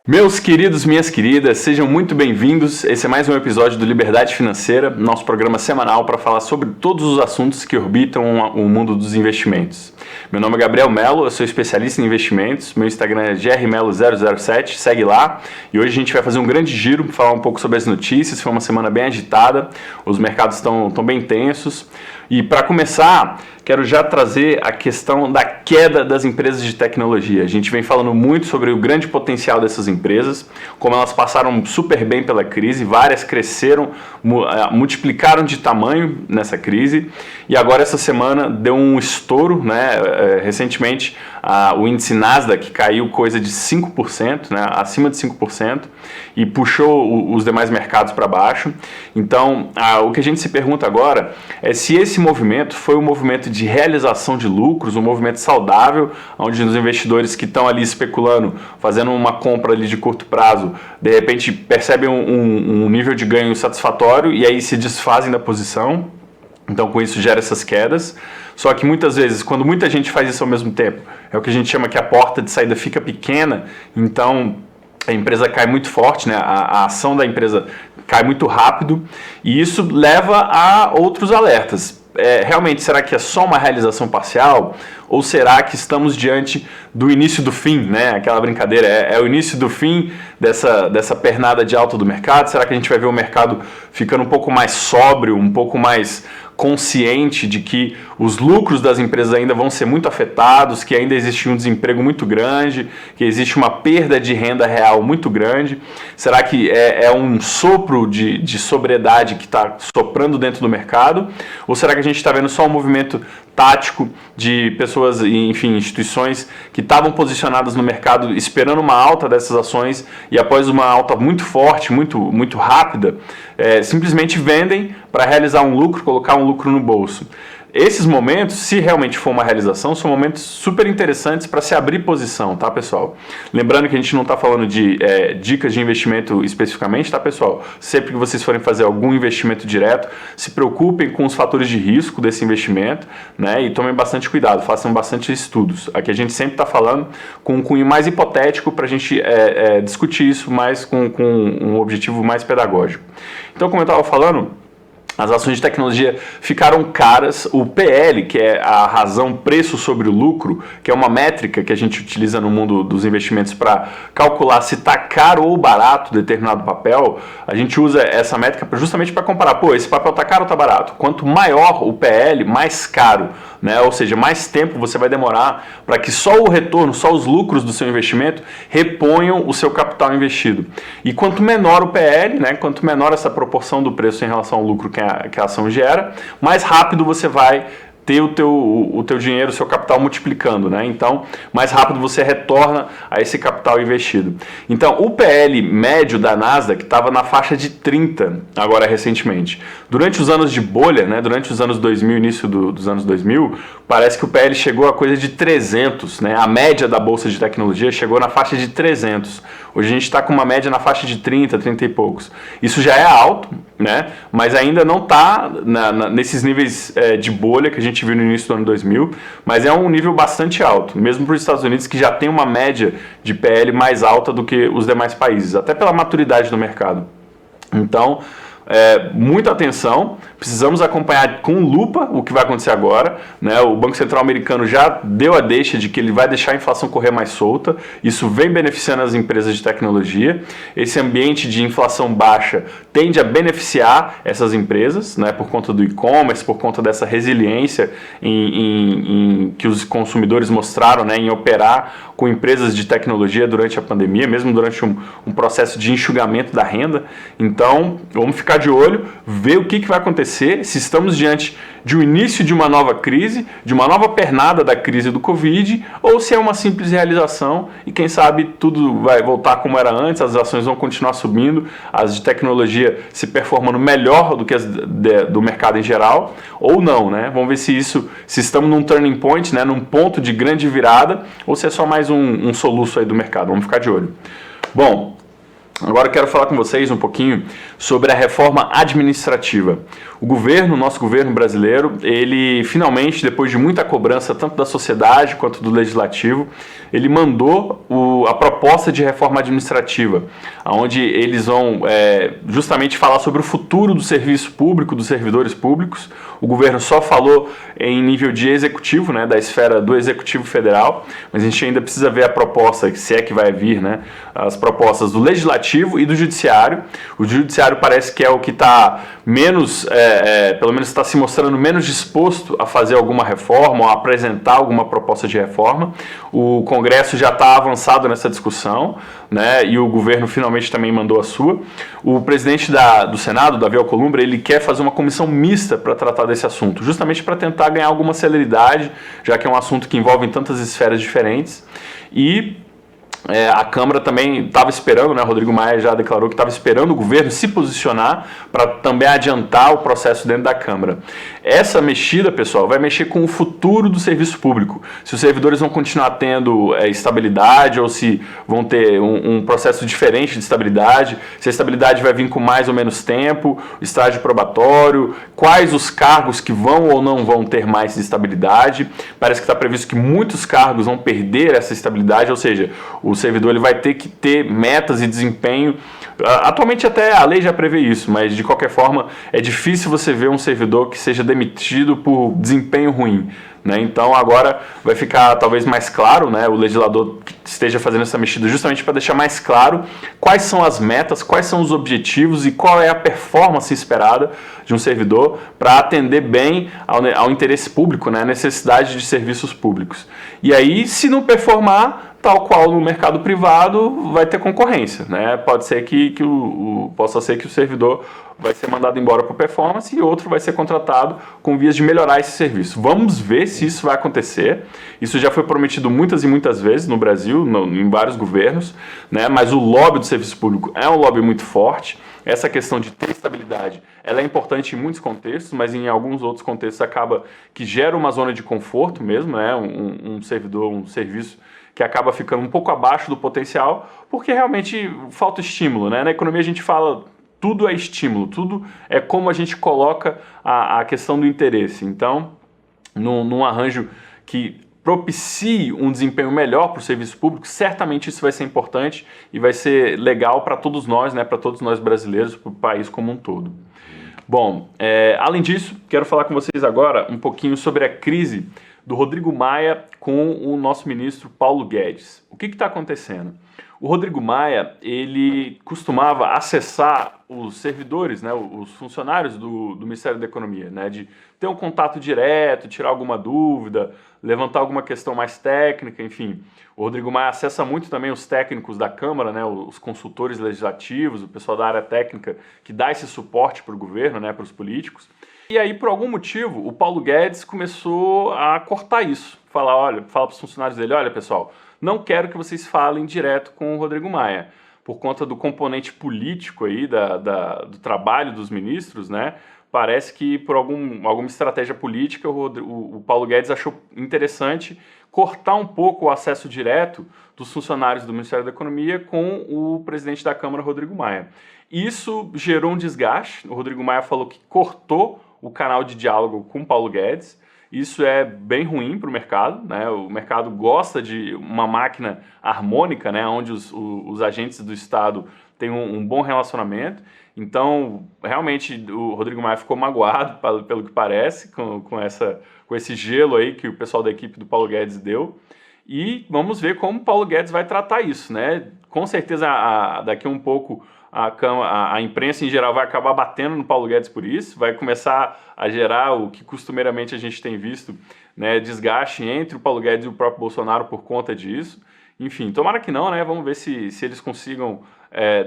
Meus queridos, minhas queridas, sejam muito bem-vindos. Esse é mais um episódio do Liberdade Financeira, nosso programa semanal para falar sobre todos os assuntos que orbitam o mundo dos investimentos. Meu nome é Gabriel Melo, eu sou especialista em investimentos, meu Instagram é grmelo007, segue lá. E hoje a gente vai fazer um grande giro, falar um pouco sobre as notícias. Foi uma semana bem agitada, os mercados estão bem tensos. E para começar, quero já trazer a questão da queda das empresas de tecnologia. A gente vem falando muito sobre o grande potencial dessas empresas, como elas passaram super bem pela crise, várias cresceram, multiplicaram de tamanho nessa crise, e agora essa semana deu um estouro, né? Recentemente o índice Nasdaq caiu coisa de 5%, né? Acima de 5%, e puxou os demais mercados para baixo. Então, o que a gente se pergunta agora é se esse movimento foi um movimento de realização de lucros, um movimento saudável, onde os investidores que estão ali especulando, fazendo uma compra ali de curto prazo, de repente percebem um nível de ganho satisfatório e aí se desfazem da posição. Então, com isso gera essas quedas. Só que muitas vezes, quando muita gente faz isso ao mesmo tempo, é o que a gente chama que a porta de saída fica pequena, então a empresa cai muito forte, né? A ação da empresa cai muito rápido, e isso leva a outros alertas. Realmente, será que é só uma realização parcial? Ou será que estamos diante do início do fim, né? Aquela brincadeira, é o início do fim dessa pernada de alta do mercado? Será que a gente vai ver o mercado ficando um pouco mais sóbrio, um pouco mais consciente de que os lucros das empresas ainda vão ser muito afetados, que ainda existe um desemprego muito grande, que existe uma perda de renda real muito grande? Será que é um sopro de sobriedade que está soprando dentro do mercado? Ou será que a gente está vendo só um movimento tático de pessoas, enfim, instituições que estavam posicionadas no mercado esperando uma alta dessas ações e após uma alta muito forte, muito rápida, simplesmente vendem para realizar um lucro, colocar um lucro no bolso? Esses momentos, se realmente for uma realização, são momentos super interessantes para se abrir posição, tá, pessoal? Lembrando que a gente não está falando de dicas de investimento especificamente, tá, pessoal? Sempre que vocês forem fazer algum investimento direto, se preocupem com os fatores de risco desse investimento, né? E tomem bastante cuidado, façam bastante estudos. Aqui a gente sempre está falando com um cunho mais hipotético para a gente discutir isso mais com um objetivo mais pedagógico. Então, como eu estava falando, as ações de tecnologia ficaram caras. O PL, que é a razão preço sobre o lucro, que é uma métrica que a gente utiliza no mundo dos investimentos para calcular se está caro ou barato determinado papel, a gente usa essa métrica justamente para comparar, esse papel está caro ou está barato? Quanto maior o PL, mais caro, né? Ou seja, mais tempo você vai demorar para que só o retorno, só os lucros do seu investimento reponham o seu capital investido. E quanto menor o PL, né? Quanto menor essa proporção do preço em relação ao lucro que a ação gera, mais rápido você vai ter o teu dinheiro, o seu capital multiplicando, né? Então, mais rápido você retorna a esse capital investido. Então, o PL médio da Nasdaq estava na faixa de 30, agora recentemente. Durante os anos de bolha, né? Durante os anos 2000, início dos anos 2000, parece que o PL chegou a coisa de 300, né? A média da bolsa de tecnologia chegou na faixa de 300. Hoje a gente está com uma média na faixa de 30, 30 e poucos. Isso já é alto, né? Mas ainda não está nesses níveis de bolha que a gente viu no início do ano 2000, mas é um nível bastante alto, mesmo para os Estados Unidos, que já tem uma média de PL mais alta do que os demais países, até pela maturidade do mercado. Então, muita atenção, precisamos acompanhar com lupa o que vai acontecer agora, né? O Banco Central americano já deu a deixa de que ele vai deixar a inflação correr mais solta, isso vem beneficiando as empresas de tecnologia. Esse ambiente de inflação baixa tende a beneficiar essas empresas, né? Por conta do e-commerce, por conta dessa resiliência que os consumidores mostraram, né? Em operar com empresas de tecnologia durante a pandemia, mesmo durante um processo de enxugamento da renda. Então, vamos ficar de olho, ver o que vai acontecer, se estamos diante de um início de uma nova crise, de uma nova pernada da crise do Covid, ou se é uma simples realização e quem sabe tudo vai voltar como era antes, as ações vão continuar subindo, as de tecnologia se performando melhor do que as do mercado em geral, ou não, né? Vamos ver se estamos num turning point, né? Num ponto de grande virada, ou se é só mais um soluço aí do mercado. Vamos ficar de olho. Bom, Agora eu quero falar com vocês um pouquinho sobre a reforma administrativa. O nosso governo brasileiro, ele finalmente, depois de muita cobrança tanto da sociedade quanto do legislativo, ele mandou a proposta de reforma administrativa, onde eles vão justamente falar sobre o futuro do serviço público, dos servidores públicos. O governo só falou em nível de executivo, né, da esfera do executivo federal, mas a gente ainda precisa ver a proposta, se é que vai vir, né, as propostas do legislativo e do judiciário. O judiciário parece que é o que está menos, pelo menos está se mostrando menos disposto a fazer alguma reforma ou a apresentar alguma proposta de reforma. O Congresso já está avançado nessa discussão, né, e o governo finalmente também mandou a sua. O presidente do Senado, Davi Alcolumbre, ele quer fazer uma comissão mista para tratar desse assunto, justamente para tentar ganhar alguma celeridade, já que é um assunto que envolve tantas esferas diferentes. E a Câmara também estava esperando, né? Rodrigo Maia já declarou que estava esperando o governo se posicionar para também adiantar o processo dentro da Câmara. Essa mexida, pessoal, vai mexer com o futuro do serviço público. Se os servidores vão continuar tendo estabilidade ou se vão ter um processo diferente de estabilidade, se a estabilidade vai vir com mais ou menos tempo, estágio probatório, quais os cargos que vão ou não vão ter mais estabilidade. Parece que está previsto que muitos cargos vão perder essa estabilidade, ou seja, o servidor ele vai ter que ter metas e desempenho. Atualmente até a lei já prevê isso, mas de qualquer forma é difícil você ver um servidor que seja demitido por desempenho ruim, né? Então agora vai ficar talvez mais claro, né? O legislador esteja fazendo essa mexida justamente para deixar mais claro quais são as metas, quais são os objetivos e qual é a performance esperada de um servidor para atender bem ao interesse público, né? A necessidade de serviços públicos. E aí, se não performar, tal qual no mercado privado, vai ter concorrência, né? Pode ser possa ser que o servidor vai ser mandado embora por performance e outro vai ser contratado com vias de melhorar esse serviço. Vamos ver se isso vai acontecer. Isso já foi prometido muitas e muitas vezes no Brasil, em vários governos, né? Mas o lobby do serviço público é um lobby muito forte. Essa questão de ter estabilidade, ela é importante em muitos contextos, mas em alguns outros contextos acaba que gera uma zona de conforto mesmo, né? Um servidor, um serviço que acaba ficando um pouco abaixo do potencial, porque realmente falta estímulo, né? Na economia a gente fala, tudo é estímulo, tudo é como a gente coloca a questão do interesse. Então, num arranjo que propicie um desempenho melhor para o serviço público, certamente isso vai ser importante e vai ser legal para todos nós, né? Para todos nós brasileiros, para o país como um todo. Bom, além disso, quero falar com vocês agora um pouquinho sobre a crise do Rodrigo Maia com o nosso ministro Paulo Guedes. O que está acontecendo? O Rodrigo Maia, ele costumava acessar os servidores, né, os funcionários do Ministério da Economia, né, de ter um contato direto, tirar alguma dúvida, levantar alguma questão mais técnica, enfim. O Rodrigo Maia acessa muito também os técnicos da Câmara, né, os consultores legislativos, o pessoal da área técnica que dá esse suporte para o governo, né, para os políticos. E aí, por algum motivo, o Paulo Guedes começou a cortar isso. Fala para os funcionários dele, olha pessoal, não quero que vocês falem direto com o Rodrigo Maia. Por conta do componente político aí do trabalho dos ministros, né? Parece que por alguma estratégia política o Paulo Guedes achou interessante cortar um pouco o acesso direto dos funcionários do Ministério da Economia com o presidente da Câmara, Rodrigo Maia. Isso gerou um desgaste. O Rodrigo Maia falou que cortou o canal de diálogo com o Paulo Guedes. Isso é bem ruim para o mercado, né? O mercado gosta de uma máquina harmônica, né? Onde os agentes do Estado têm um bom relacionamento. Então, realmente, o Rodrigo Maia ficou magoado, pelo que parece, com esse gelo aí que o pessoal da equipe do Paulo Guedes deu. E vamos ver como o Paulo Guedes vai tratar isso, né? Com certeza, daqui a um pouco, a imprensa em geral vai acabar batendo no Paulo Guedes por isso, vai começar a gerar o que costumeiramente a gente tem visto, né, desgaste entre o Paulo Guedes e o próprio Bolsonaro por conta disso. Enfim, tomara que não, né? Vamos ver se eles consigam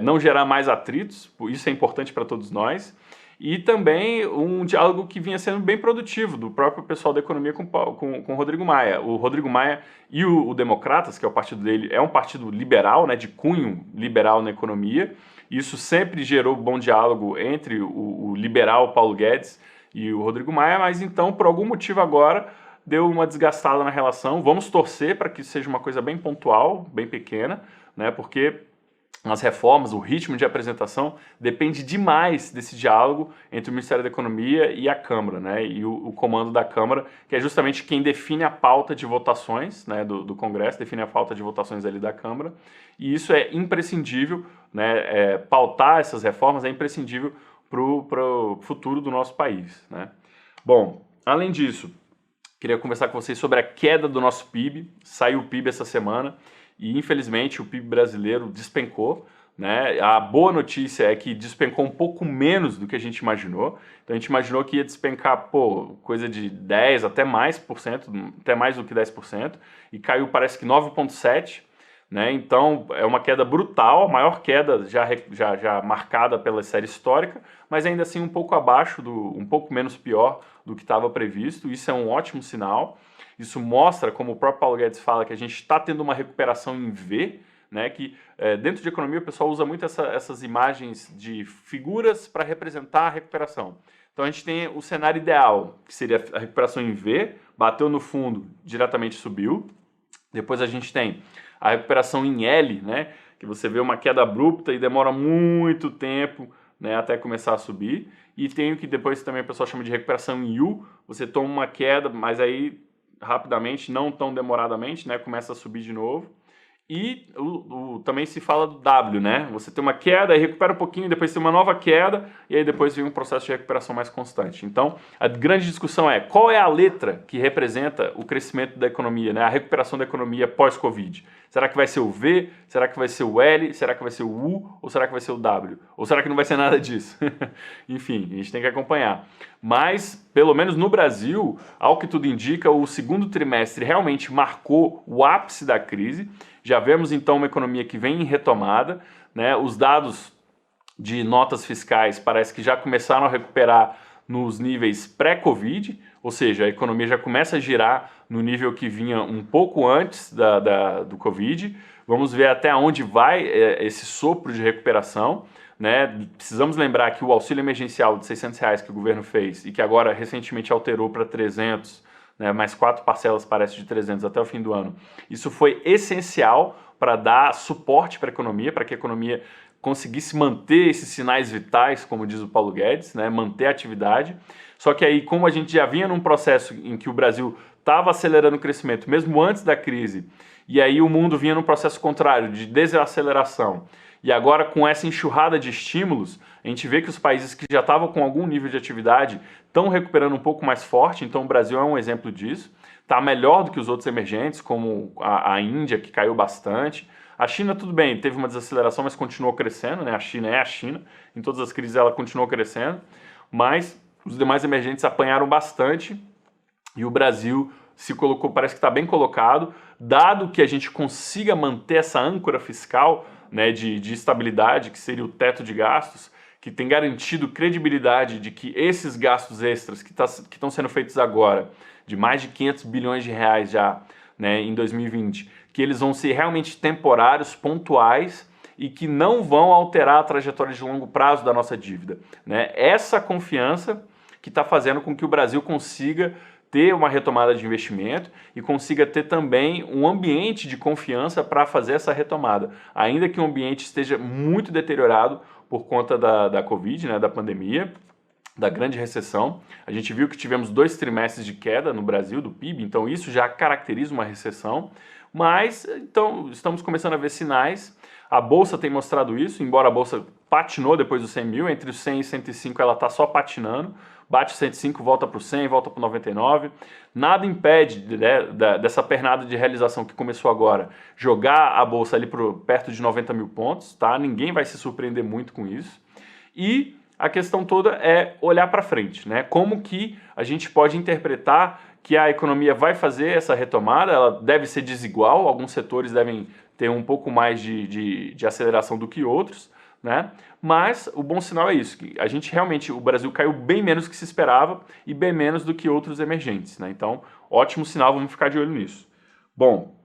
não gerar mais atritos, isso é importante para todos nós. E também um diálogo que vinha sendo bem produtivo do próprio pessoal da economia com o Rodrigo Maia. O Rodrigo Maia e o Democratas, que é o partido dele, é um partido liberal, né, de cunho liberal na economia. Isso sempre gerou bom diálogo entre o liberal Paulo Guedes e o Rodrigo Maia, mas então, por algum motivo agora, deu uma desgastada na relação. Vamos torcer para que isso seja uma coisa bem pontual, bem pequena, né, porque as reformas, o ritmo de apresentação depende demais desse diálogo entre o Ministério da Economia e a Câmara, né, e o comando da Câmara, que é justamente quem define a pauta de votações, né, do Congresso, define a pauta de votações ali da Câmara, e isso é imprescindível, né, pautar essas reformas é imprescindível para o futuro do nosso país, né. Bom, além disso, queria conversar com vocês sobre a queda do nosso PIB. Saiu o PIB essa semana e, infelizmente, o PIB brasileiro despencou, né? A boa notícia é que despencou um pouco menos do que a gente imaginou. Então, a gente imaginou que ia despencar, coisa de 10% até mais por cento, até mais do que 10%, e caiu, parece que 9,7%. Né? Então, é uma queda brutal, a maior queda já marcada pela série histórica, mas ainda assim um pouco abaixo, um pouco menos pior do que estava previsto. Isso é um ótimo sinal. Isso mostra, como o próprio Paulo Guedes fala, que a gente está tendo uma recuperação em V, né? Que dentro de economia o pessoal usa muito essas imagens de figuras para representar a recuperação. Então a gente tem o cenário ideal, que seria a recuperação em V, bateu no fundo, diretamente subiu. Depois a gente tem a recuperação em L, né, que você vê uma queda abrupta e demora muito tempo, né, até começar a subir. E tem o que depois também o pessoal chama de recuperação em U, você toma uma queda, mas aí rapidamente, não tão demoradamente, né, começa a subir de novo. E também se fala do W, né? Você tem uma queda, aí recupera um pouquinho, depois tem uma nova queda, e aí depois vem um processo de recuperação mais constante. Então, a grande discussão é qual é a letra que representa o crescimento da economia, né? A recuperação da economia pós-Covid. Será que vai ser o V? Será que vai ser o L? Será que vai ser o U? Ou será que vai ser o W? Ou será que não vai ser nada disso? Enfim, a gente tem que acompanhar. Mas, pelo menos no Brasil, ao que tudo indica, o segundo trimestre realmente marcou o ápice da crise. Já vemos então uma economia que vem em retomada, né? Os dados de notas fiscais parece que já começaram a recuperar nos níveis pré-Covid, ou seja, a economia já começa a girar no nível que vinha um pouco antes do Covid. Vamos ver até onde vai esse sopro de recuperação, né? Precisamos lembrar que o auxílio emergencial de R$600 que o governo fez e que agora recentemente alterou para 300, né, mais 4 parcelas parece de 300 até o fim do ano. Isso foi essencial para dar suporte para a economia, para que a economia conseguisse manter esses sinais vitais, como diz o Paulo Guedes, né, manter a atividade. Só que aí, como a gente já vinha num processo em que o Brasil estava acelerando o crescimento, mesmo antes da crise, e aí o mundo vinha num processo contrário, de desaceleração, e agora com essa enxurrada de estímulos, a gente vê que os países que já estavam com algum nível de atividade estão recuperando um pouco mais forte, então o Brasil é um exemplo disso. Está melhor do que os outros emergentes, como a Índia, que caiu bastante. A China, tudo bem, teve uma desaceleração, mas continuou crescendo, né? A China é a China, em todas as crises ela continuou crescendo, mas os demais emergentes apanharam bastante e o Brasil se colocou, parece que está bem colocado, dado que a gente consiga manter essa âncora fiscal, né, de estabilidade, que seria o teto de gastos, que tem garantido credibilidade de que esses gastos extras que estão sendo feitos agora, de mais de 500 bilhões de reais já, né, em 2020, que eles vão ser realmente temporários, pontuais e que não vão alterar a trajetória de longo prazo da nossa dívida, né? Essa confiança que está fazendo com que o Brasil consiga ter uma retomada de investimento e consiga ter também um ambiente de confiança para fazer essa retomada, ainda que o ambiente esteja muito deteriorado por conta da Covid, né, da pandemia, da grande recessão. A gente viu que tivemos 2 trimestres de queda no Brasil do PIB, então isso já caracteriza uma recessão, mas então estamos começando a ver sinais. A Bolsa tem mostrado isso, embora a Bolsa patinou depois dos 100 mil, entre os 100 e 105 ela está só patinando, bate 105, volta para o 100, volta para o 99. Nada impede, né, dessa pernada de realização que começou agora, jogar a Bolsa ali perto de 90 mil pontos, tá? Ninguém vai se surpreender muito com isso. E a questão toda é olhar para frente, né? Como que a gente pode interpretar que a economia vai fazer essa retomada? Ela deve ser desigual, alguns setores devem ter um pouco mais de aceleração do que outros, né? Mas o bom sinal é isso, que a gente realmente, o Brasil caiu bem menos do que se esperava e bem menos do que outros emergentes, né? Então, ótimo sinal, vamos ficar de olho nisso. Bom,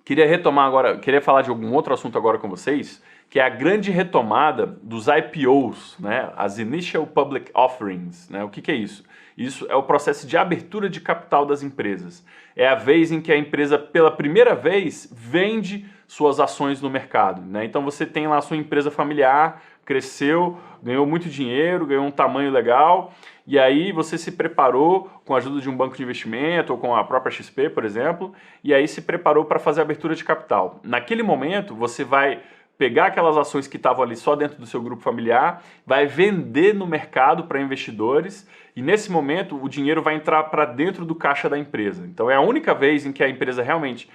queria retomar agora, queria falar de algum outro assunto agora com vocês, que é a grande retomada dos IPOs, né? As Initial Public Offerings. Né? O que é isso? Isso é o processo de abertura de capital das empresas. É a vez em que a empresa, pela primeira vez, vende suas ações no mercado. Né? Então você tem lá a sua empresa familiar, cresceu, ganhou muito dinheiro, ganhou um tamanho legal, e aí você se preparou com a ajuda de um banco de investimento ou com a própria XP, por exemplo, e aí se preparou para fazer a abertura de capital. Naquele momento, você vai pegar aquelas ações que estavam ali só dentro do seu grupo familiar, vai vender no mercado para investidores e nesse momento o dinheiro vai entrar para dentro do caixa da empresa. Então é a única vez em que a empresa realmente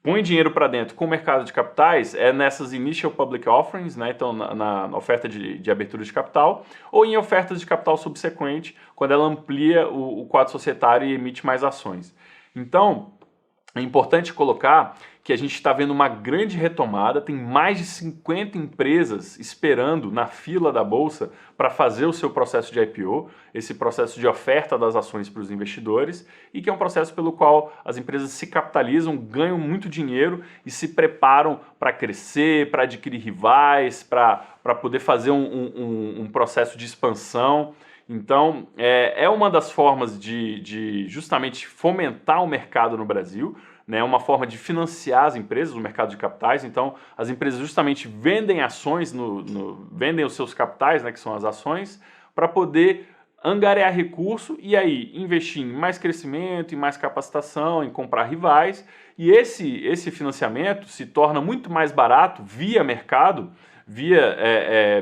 põe dinheiro para dentro com o mercado de capitais é nessas Initial Public Offerings, né? Então na oferta de abertura de capital, ou em ofertas de capital subsequente, quando ela amplia o quadro societário e emite mais ações. Então, é importante colocar que a gente está vendo uma grande retomada, tem mais de 50 empresas esperando na fila da Bolsa para fazer o seu processo de IPO, esse processo de oferta das ações para os investidores, e que é um processo pelo qual as empresas se capitalizam, ganham muito dinheiro e se preparam para crescer, para adquirir rivais, para poder fazer um processo de expansão. Então, é uma das formas de justamente fomentar o mercado no Brasil, né? Uma forma de financiar as empresas, o mercado de capitais. Então, as empresas justamente vendem ações, vendem os seus capitais, né, que são as ações, para poder angariar recurso e aí investir em mais crescimento, em mais capacitação, em comprar rivais. E esse financiamento se torna muito mais barato via mercado, via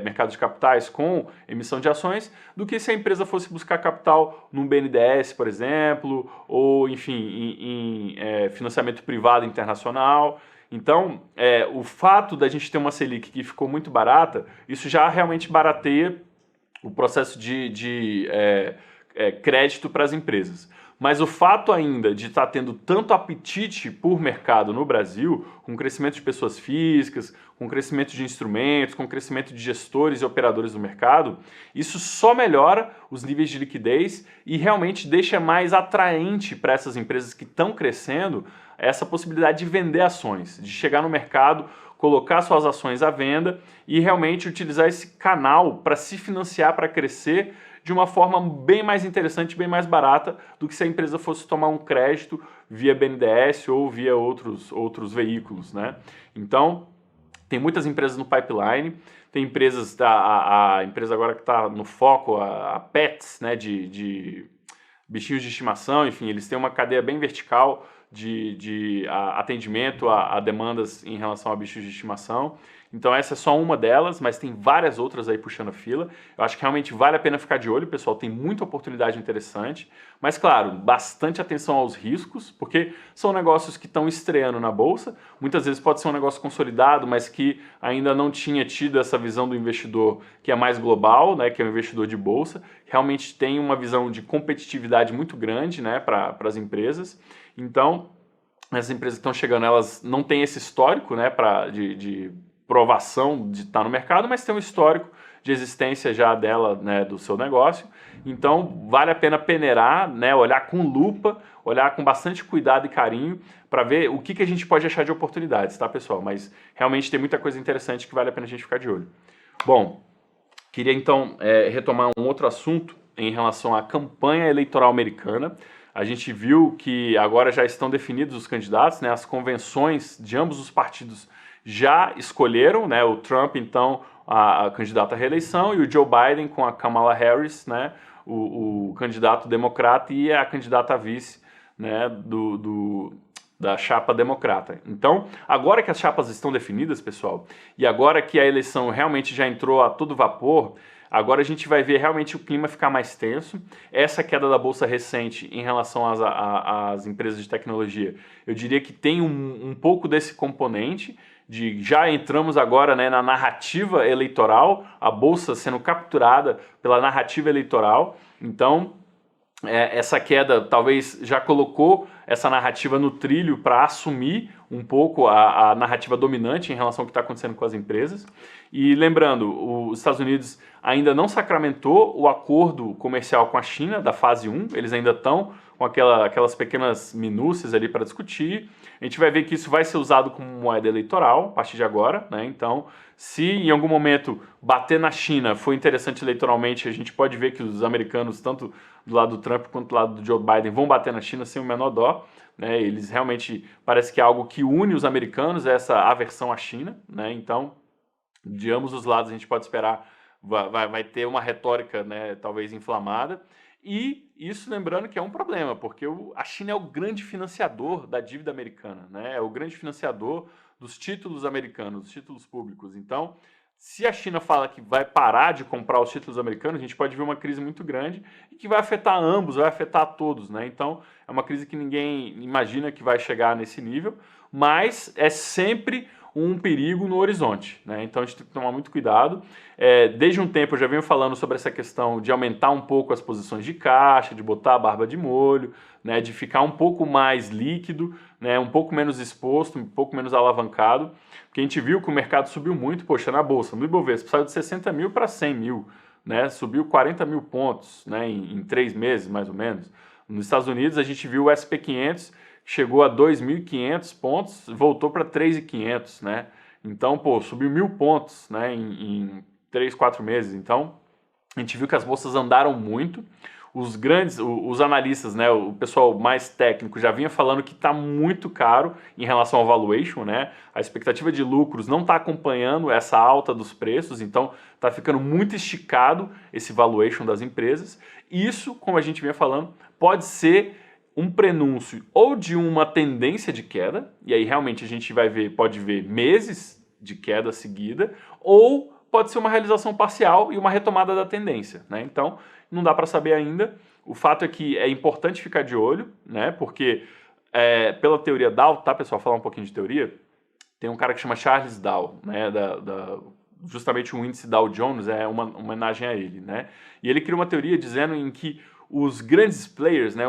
mercado de capitais com emissão de ações, do que se a empresa fosse buscar capital num BNDES, por exemplo, ou, enfim, em financiamento privado internacional. Então, o fato da gente ter uma Selic que ficou muito barata, isso já realmente barateia o processo de crédito para as empresas. Mas o fato ainda de estar tendo tanto apetite por mercado no Brasil, com crescimento de pessoas físicas, com crescimento de instrumentos, com crescimento de gestores e operadores do mercado, isso só melhora os níveis de liquidez e realmente deixa mais atraente para essas empresas que estão crescendo essa possibilidade de vender ações, de chegar no mercado, colocar suas ações à venda e realmente utilizar esse canal para se financiar, para crescer de uma forma bem mais interessante, bem mais barata do que se a empresa fosse tomar um crédito via BNDES ou via outros veículos, né? Então, tem muitas empresas no pipeline, tem empresas, a empresa agora que está no foco, a Pets, né, de bichinhos de estimação, enfim, eles têm uma cadeia bem vertical de atendimento a demandas em relação a bichos de estimação. Então essa é só uma delas, mas tem várias outras aí puxando a fila. Eu acho que realmente vale a pena ficar de olho, pessoal, tem muita oportunidade interessante. Mas claro, bastante atenção aos riscos, porque são negócios que estão estreando na Bolsa. Muitas vezes pode ser um negócio consolidado, mas que ainda não tinha tido essa visão do investidor que é mais global, né, que é o investidor de Bolsa. Realmente tem uma visão de competitividade muito grande, né, para as empresas. Então, essas empresas que estão chegando, elas não têm esse histórico, né, de provação de estar no mercado, mas tem um histórico de existência já dela, né, do seu negócio. Então, vale a pena peneirar, né, olhar com lupa, olhar com bastante cuidado e carinho para ver o que a gente pode achar de oportunidades, tá, pessoal? Mas realmente tem muita coisa interessante que vale a pena a gente ficar de olho. Bom, queria então retomar um outro assunto em relação à campanha eleitoral americana. A gente viu que agora já estão definidos os candidatos, né? As convenções de ambos os partidos já escolheram, né? O Trump, então, a candidata à reeleição, e o Joe Biden com a Kamala Harris, né? O candidato democrata e a candidata a vice, né? Da chapa democrata. Então, agora que as chapas estão definidas, pessoal, e agora que a eleição realmente já entrou a todo vapor, agora a gente vai ver realmente o clima ficar mais tenso. Essa queda da Bolsa recente em relação às empresas de tecnologia, eu diria que tem um pouco desse componente, de já entramos agora, né, na narrativa eleitoral, a Bolsa sendo capturada pela narrativa eleitoral. Então, essa queda talvez já colocou essa narrativa no trilho para assumir um pouco a narrativa dominante em relação ao que está acontecendo com as empresas. E lembrando, os Estados Unidos ainda não sacramentou o acordo comercial com a China da fase 1, eles ainda estão com aquelas pequenas minúcias ali para discutir. A gente vai ver que isso vai ser usado como moeda eleitoral a partir de agora, né? Então, se em algum momento bater na China for interessante eleitoralmente, a gente pode ver que os americanos, tanto do lado do Trump quanto do lado do Joe Biden, vão bater na China sem o menor dó, né? Eles realmente, parece que é algo que une os americanos, essa aversão à China, né? Então, de ambos os lados a gente pode esperar, vai ter uma retórica, né, talvez inflamada. E isso lembrando que é um problema, porque a China é o grande financiador da dívida americana, né? É o grande financiador dos títulos americanos, dos títulos públicos. Então, se a China fala que vai parar de comprar os títulos americanos, a gente pode ver uma crise muito grande e que vai afetar ambos, vai afetar todos, né? Então, é uma crise que ninguém imagina que vai chegar nesse nível, mas é sempre um perigo no horizonte, né? Então a gente tem que tomar muito cuidado. Desde um tempo eu já venho falando sobre essa questão de aumentar um pouco as posições de caixa, de botar a barba de molho, né? De ficar um pouco mais líquido, né? Um pouco menos exposto, um pouco menos alavancado, porque a gente viu que o mercado subiu muito, poxa, na bolsa, no Ibovespa, saiu de 60 mil para 100 mil, né? Subiu 40 mil pontos, né? Em 3 meses, mais ou menos. Nos Estados Unidos a gente viu o SP500 chegou a 2.500 pontos, voltou para 3.500, né? Então, pô, subiu 1.000 pontos, né, em 3, 4 meses. Então, a gente viu que as bolsas andaram muito. Os analistas, né, o pessoal mais técnico já vinha falando que está muito caro em relação ao valuation, né? A expectativa de lucros não está acompanhando essa alta dos preços, então está ficando muito esticado esse valuation das empresas. Isso, como a gente vinha falando, pode ser um prenúncio ou de uma tendência de queda, e aí realmente a gente pode ver meses de queda seguida, ou pode ser uma realização parcial e uma retomada da tendência, né? Então, não dá para saber ainda. O fato é que é importante ficar de olho, né? Porque pela teoria Dow, tá, pessoal? Falar um pouquinho de teoria. Tem um cara que chama Charles Dow, né? Justamente o índice Dow Jones é uma homenagem a ele, né? E ele criou uma teoria dizendo em que os grandes players, né,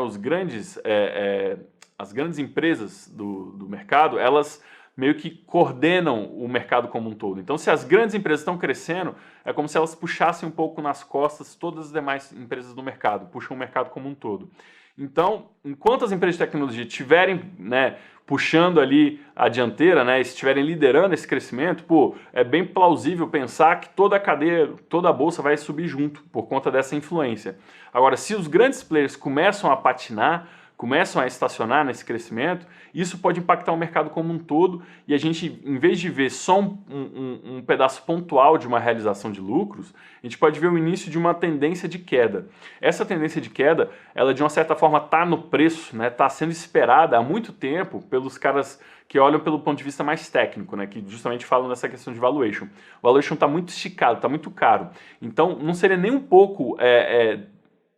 as grandes empresas do mercado, elas meio que coordenam o mercado como um todo. Então, se as grandes empresas estão crescendo, é como se elas puxassem um pouco nas costas todas as demais empresas do mercado, puxam o mercado como um todo. Então, enquanto as empresas de tecnologia estiverem, né, puxando ali a dianteira, né, estiverem liderando esse crescimento, pô, é bem plausível pensar que toda a cadeia, toda a bolsa vai subir junto por conta dessa influência. Agora, se os grandes players começam a patinar, começam a estacionar nesse crescimento, isso pode impactar o mercado como um todo e a gente, em vez de ver só um pedaço pontual de uma realização de lucros, a gente pode ver o início de uma tendência de queda. Essa tendência de queda, ela de uma certa forma está no preço, né? Está sendo esperada há muito tempo pelos caras que olham pelo ponto de vista mais técnico, né? Que justamente falam nessa questão de valuation. O valuation está muito esticado, está muito caro. Então, não seria nem um pouco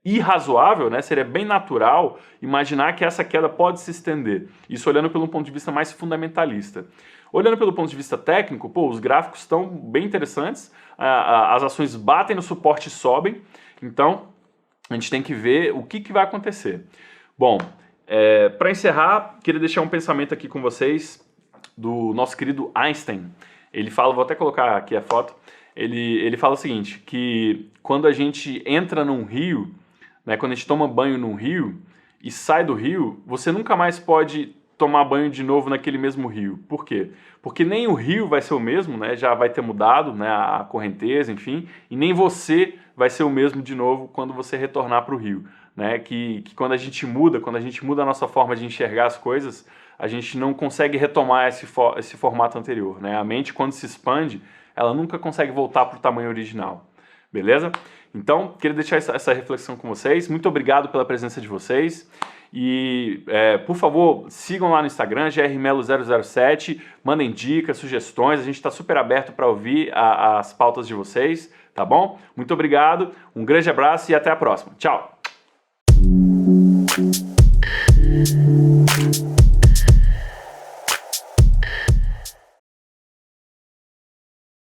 irrazoável, né? Seria bem natural imaginar que essa queda pode se estender. Isso olhando pelo ponto de vista mais fundamentalista. Olhando pelo ponto de vista técnico, pô, os gráficos estão bem interessantes, as ações batem no suporte e sobem, então a gente tem que ver o que vai acontecer. Bom, para encerrar, queria deixar um pensamento aqui com vocês do nosso querido Einstein. Ele fala, vou até colocar aqui a foto, ele fala o seguinte, que quando a gente entra num rio, né, quando a gente toma banho num rio e sai do rio, você nunca mais pode tomar banho de novo naquele mesmo rio. Por quê? Porque nem o rio vai ser o mesmo, né, já vai ter mudado, né, a correnteza, enfim, e nem você vai ser o mesmo de novo quando você retornar para o rio. Né, que quando a gente muda a nossa forma de enxergar as coisas, a gente não consegue retomar esse formato anterior. Né? A mente, quando se expande, ela nunca consegue voltar para o tamanho original. Beleza? Então, queria deixar essa reflexão com vocês. Muito obrigado pela presença de vocês. E, por favor, sigam lá no Instagram, grmelo007, mandem dicas, sugestões. A gente está super aberto para ouvir as pautas de vocês, tá bom? Muito obrigado, um grande abraço e até a próxima. Tchau!